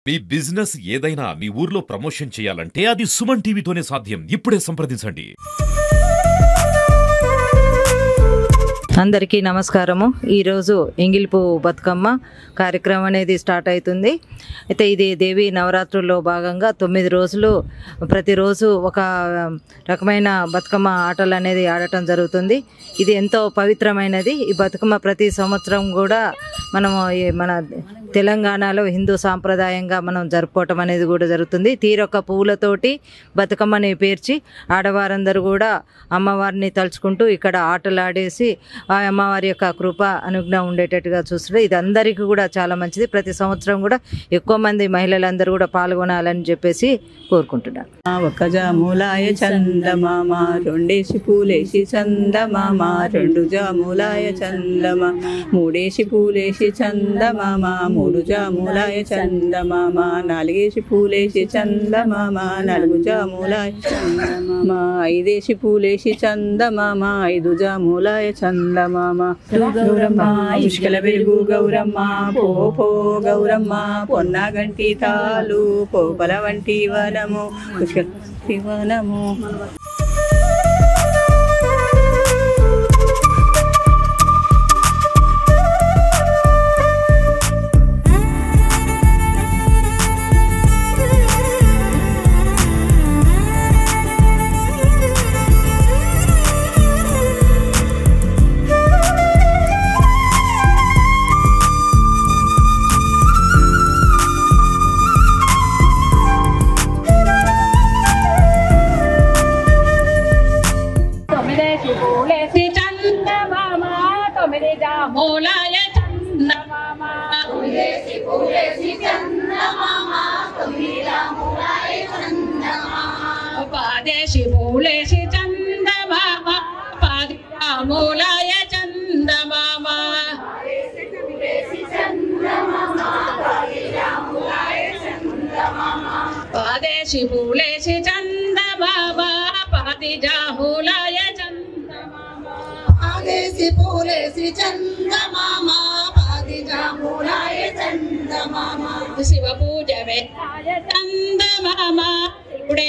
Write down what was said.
మీ business ఏదైనా మీ ఊర్లో promotion చేయాలంటే అది సుమన్ టీవీతోనే సాధ్యం. ఇప్పుడే సంప్రదించండి. అందరికీ నమస్కారము. ఈరోజు ఎంగిలిపు బతుకమ్మ కార్యక్రమం అనేది స్టార్ట్ అవుతుంది. అయితే ఇది దేవి నవరాత్రుల్లో భాగంగా 9 రోజులు ప్రతిరోజు ఒక రకమైన బతుకమ్మ ఆటలు అనేది ఆడటం జరుగుతుంది. ఇది ఎంతో పవిత్రమైనది. ఈ బతుకమ్మ ప్రతి సంవత్సరం కూడా మనము మన తెలంగాణలో హిందూ సాంప్రదాయంగా మనం జరుపుకోవటం అనేది కూడా జరుగుతుంది. తీరొక్క పువ్వులతోటి బతుకమ్మని పేర్చి ఆడవారందరూ కూడా అమ్మవారిని తలుచుకుంటూ ఇక్కడ ఆటలు ఆడేసి ఆ అమ్మవారి యొక్క కృప అనుజ్ఞ ఉండేటట్టుగా చూస్తుంటే ఇది అందరికీ కూడా చాలా మంచిది. ప్రతి సంవత్సరం కూడా ఎక్కువ మంది మహిళలందరూ కూడా పాల్గొనాలని చెప్పేసి కోరుకుంటున్నాను. ఒక జాములాయ చందమామ రెండేసి పూలేసి చందమామ రెండు జాములాయ చందమ మూడేసి పూలేసి చందమామ మూడు జాములాయ చందమామ నాలుగేసి పూలేసి చందమామ నాలుగు జాములాయ చందమామ ఐదేసి పూలేసి చందమామ ఐదు జాములాయ చందమామ గౌరమ్మ ఇష్కల వెలుగు గౌరమ్మ పో గౌరమ్మ పొన్నగంటి తాలు పోపల వంటి వనము వనము మూలాయ చందమామ పూలేసి పూలేసి చందమామ మూలాయ చందమామ పాదేశి పూలేసి చందమామ మూలాయ చందమామ పాదేశి పూలేసి చందమామ పాదిజాములాయ ఆదేశి పూలేసి చందమామ పాదిజాములాయ చందమామ శివ పూజ చందమామ ఇప్పుడే